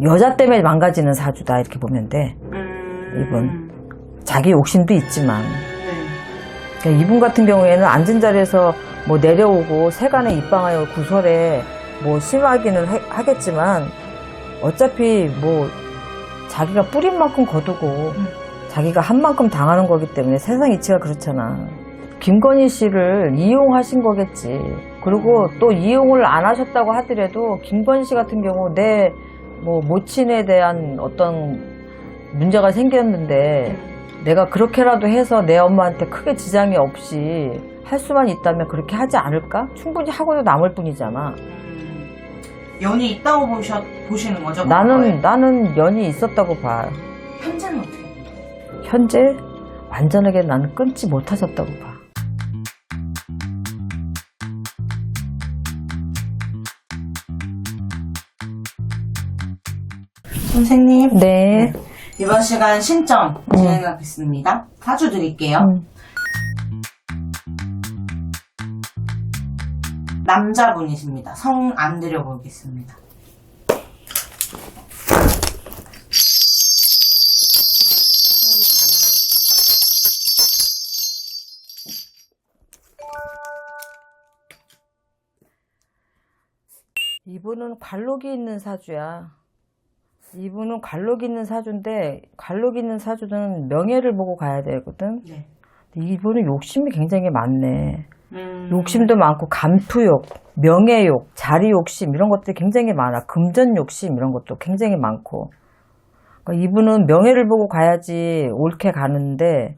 여자 때문에 망가지는 사주다 이렇게 보면 돼. 이분 자기 욕심도 있지만 그러니까 이분 같은 경우에는 앉은 자리에서 뭐 내려오고 세간에 입방하여 구설에 뭐 심하기는 하겠지만 어차피 뭐 자기가 뿌린 만큼 거두고 자기가 한 만큼 당하는 거기 때문에 세상 이치가 그렇잖아. 김건희 씨를 이용하신 거겠지. 그리고 또 이용을 안 하셨다고 하더라도 김건희 씨 같은 경우 내 뭐 모친에 대한 어떤 문제가 생겼는데 내가 그렇게라도 해서 내 엄마한테 크게 지장이 없이 할 수만 있다면 그렇게 하지 않을까? 충분히 하고도 남을 뿐이잖아. 연이 있다고 보시는 거죠? 나는 연이 있었다고 봐. 현재는 어떻게 돼요? 현재 완전하게 나는 끊지 못하셨다고 봐. 선생님. 네. 이번 시간 신점 진행하겠습니다. 사주 드릴게요. 남자분이십니다. 성 안 드려보겠습니다. 이분은 관록이 있는 사주야. 이분은 관록이 있는 사주인데 관록이 있는 사주는 명예를 보고 가야 되거든. 네. 이분은 욕심이 굉장히 많네. 욕심도 많고 감투욕, 명예욕, 자리 욕심 이런 것들이 굉장히 많아. 금전 욕심 이런 것도 굉장히 많고. 그러니까 이분은 명예를 보고 가야지 옳게 가는데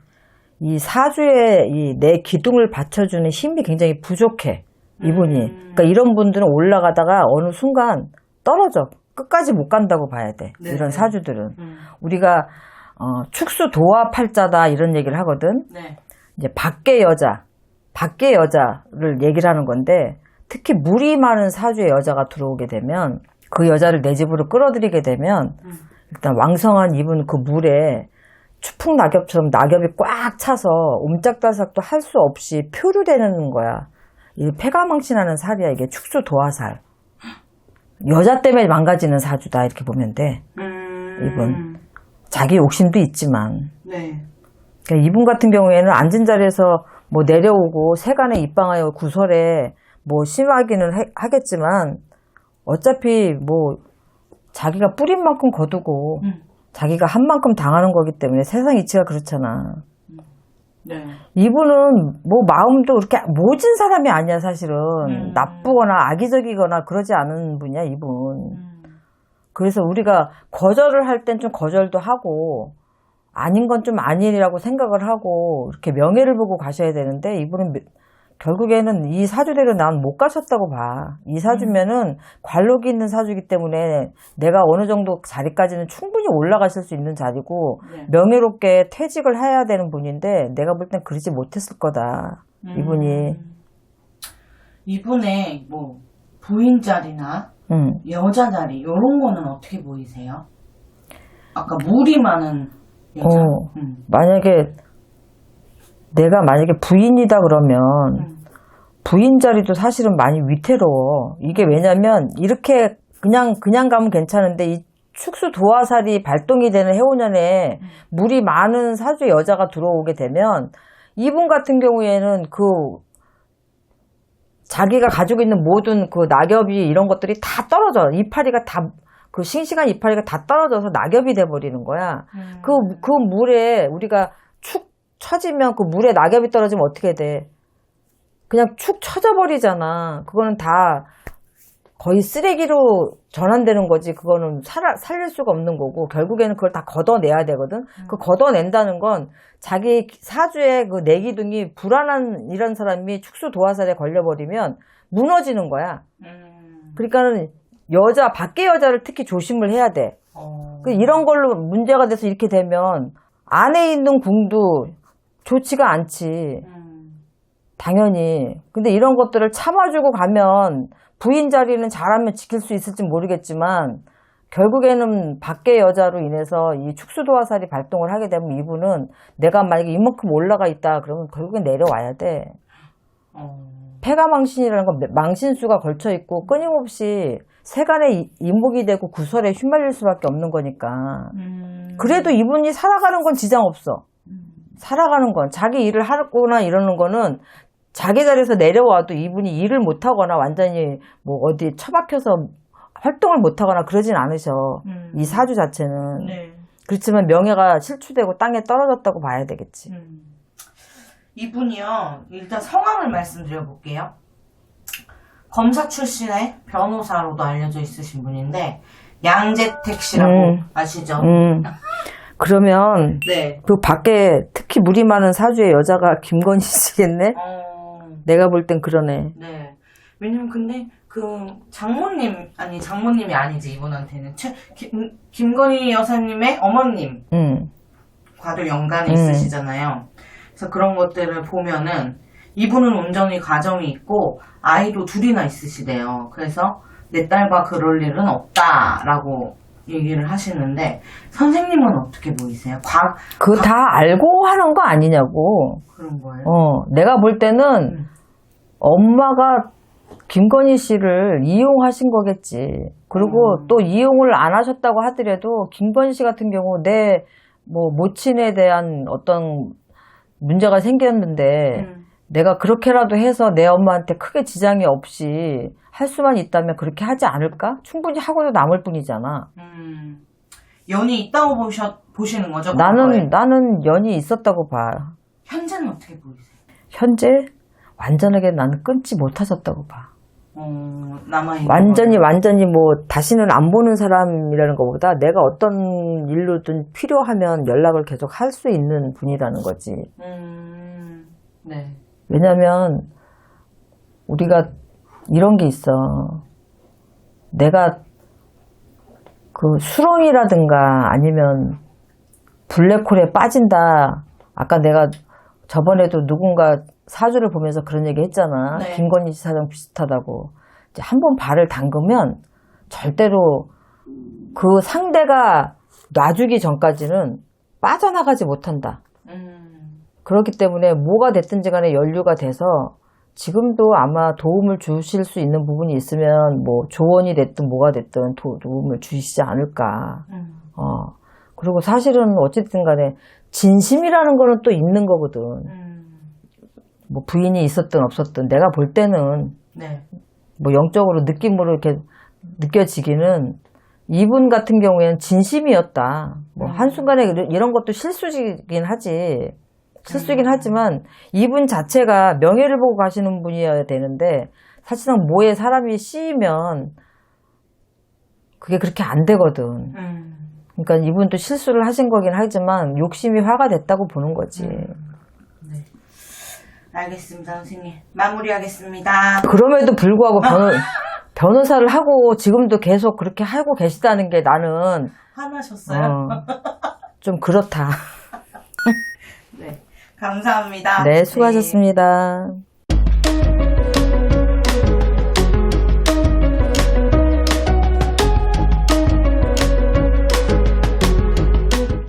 이 사주에 이 내 기둥을 받쳐주는 힘이 굉장히 부족해. 이분이. 그러니까 이런 분들은 올라가다가 어느 순간 떨어져. 끝까지 못 간다고 봐야 돼. 네. 이런 사주들은. 우리가 축수 도화 팔자다 이런 얘기를 하거든. 네. 이제 밖의 여자를 얘기를 하는 건데 특히 물이 많은 사주의 여자가 들어오게 되면 그 여자를 내 집으로 끌어들이게 되면 일단 왕성한 이분 그 물에 추풍 낙엽처럼 낙엽이 꽉 차서 옴짝달싹도 할 수 없이 표류되는 거야. 이 패가망신하는 살이야. 이게 축수 도화살. 여자 때문에 망가지는 사주다 이렇게 보면 돼. 이분 자기 욕심도 있지만 네. 그러니까 이분 같은 경우에는 앉은 자리에서 뭐 내려오고 세간에 입방하여 구설에 뭐 심하기는 하겠지만 어차피 뭐 자기가 뿌린 만큼 거두고 자기가 한 만큼 당하는 거기 때문에 세상 이치가 그렇잖아. 네. 이분은 뭐 마음도 그렇게 모진 사람이 아니야 사실은. 나쁘거나 악의적이거나 그러지 않은 분이야 이분. 그래서 우리가 거절을 할 땐 좀 거절도 하고 아닌 건 좀 아니라고 생각을 하고 이렇게 명예를 보고 가셔야 되는데 이분은 결국에는 이 사주대로 난 못 가셨다고 봐. 이 사주면은 관록이 있는 사주이기 때문에 내가 어느 정도 자리까지는 충분히 올라가실 수 있는 자리고 네. 명예롭게 퇴직을 해야 되는 분인데 내가 볼 땐 그러지 못했을 거다. 이분이. 이분의 뭐 부인 자리나 여자 자리 이런 거는 어떻게 보이세요? 아까 물이 많은 여자. 만약에 부인이다 그러면 부인 자리도 사실은 많이 위태로워. 이게 왜냐면 이렇게 그냥 가면 괜찮은데 이 축수 도화살이 발동이 되는 해오년에 물이 많은 사주 여자가 들어오게 되면 이분 같은 경우에는 그 자기가 가지고 있는 모든 그 낙엽이 이런 것들이 다 떨어져. 이파리가 다 그 싱싱한 이파리가 다 떨어져서 낙엽이 돼버리는 거야. 그 물에 우리가 축 처지면 그 물에 낙엽이 떨어지면 어떻게 돼? 그냥 축 처져버리잖아. 그거는 다 거의 쓰레기로 전환되는 거지. 그거는 살릴 수가 없는 거고 결국에는 그걸 다 걷어내야 되거든. 그 걷어낸다는 건 자기 사주의 그 내기둥이 불안한 이런 사람이 축수 도화살에 걸려버리면 무너지는 거야. 그러니까는 밖의 여자를 특히 조심을 해야 돼. 이런 걸로 문제가 돼서 이렇게 되면 안에 있는 궁도 좋지가 않지. 당연히. 근데 이런 것들을 참아주고 가면 부인 자리는 잘하면 지킬 수 있을지 모르겠지만 결국에는 밖의 여자로 인해서 이 축수도화살이 발동을 하게 되면 이분은 내가 만약에 이만큼 올라가 있다 그러면 결국엔 내려와야 돼. 폐가망신이라는 건 망신수가 걸쳐 있고 끊임없이 세간의 이목이 되고 구설에 휘말릴 수밖에 없는 거니까. 그래도 이분이 살아가는 건 지장 없어. 살아가는 건 자기 일을 하거나 이러는 거는 자기 자리에서 내려와도 이분이 일을 못 하거나 완전히 뭐 어디 처박혀서 활동을 못 하거나 그러진 않으셔. 이 사주 자체는. 네. 그렇지만 명예가 실추되고 땅에 떨어졌다고 봐야 되겠지. 이분이요, 일단 성함을 말씀드려 볼게요. 검사 출신의 변호사로도 알려져 있으신 분인데, 양재택 씨라고 아시죠? 그러면 네. 그 밖에 특히 물이 많은 사주의 여자가 김건희 씨겠네? 내가 볼 땐 그러네. 네. 왜냐면 근데 그 장모님이 아니지, 이분한테는. 김건희 여사님의 어머님. 과도 연관이 있으시잖아요. 그래서 그런 것들을 보면은 이분은 온전히 가정이 있고 아이도 둘이나 있으시대요. 그래서 내 딸과 그럴 일은 없다라고 얘기를 하시는데 선생님은 어떻게 보이세요? 그거 다 알고 하는 거 아니냐고. 그런 거예요? 내가 볼 때는 엄마가 김건희 씨를 이용하신 거겠지. 그리고 또 이용을 안 하셨다고 하더라도 김건희 씨 같은 경우 내 뭐 모친에 대한 어떤 문제가 생겼는데 내가 그렇게라도 해서 내 엄마한테 크게 지장이 없이 할 수만 있다면 그렇게 하지 않을까? 충분히 하고도 남을 뿐이잖아. 연이 있다고 보시는 거죠? 나는 연이 있었다고 봐. 현재는 어떻게 보이세요? 현재 완전하게 나는 끊지 못하셨다고 봐. 남아있는 완전히 뭐 다시는 안 보는 사람이라는 것보다 내가 어떤 일로든 필요하면 연락을 계속 할 수 있는 분이라는 거지. 네. 왜냐면 우리가 이런 게 있어. 내가 그 수렁이라든가 아니면 블랙홀에 빠진다. 아까 내가 저번에도 누군가 사주를 보면서 그런 얘기 했잖아. 네. 김건희 씨 사정 비슷하다고. 이제 한번 발을 담그면 절대로 그 상대가 놔주기 전까지는 빠져나가지 못한다. 그렇기 때문에 뭐가 됐든지 간에 연류가 돼서 지금도 아마 도움을 주실 수 있는 부분이 있으면 뭐 조언이 됐든 뭐가 됐든 도움을 주시지 않을까. 그리고 사실은 어쨌든 간에 진심이라는 거는 또 있는 거거든. 뭐 부인이 있었든 없었든 내가 볼 때는 네. 뭐 영적으로 느낌으로 이렇게 느껴지기는 이분 같은 경우에는 진심이었다. 뭐 한순간에 이런 것도 실수이긴 하지. 실수이긴 하지만 이분 자체가 명예를 보고 가시는 분이어야 되는데 사실상 뭐에 사람이 씌이면 그게 그렇게 안 되거든. 그러니까 이분도 실수를 하신 거긴 하지만 욕심이 화가 됐다고 보는 거지. 네. 알겠습니다, 선생님. 마무리하겠습니다. 그럼에도 불구하고 변호사를 하고 지금도 계속 그렇게 하고 계시다는 게 나는 화나셨어요? 좀 그렇다. 네. 감사합니다. 네, 수고하셨습니다.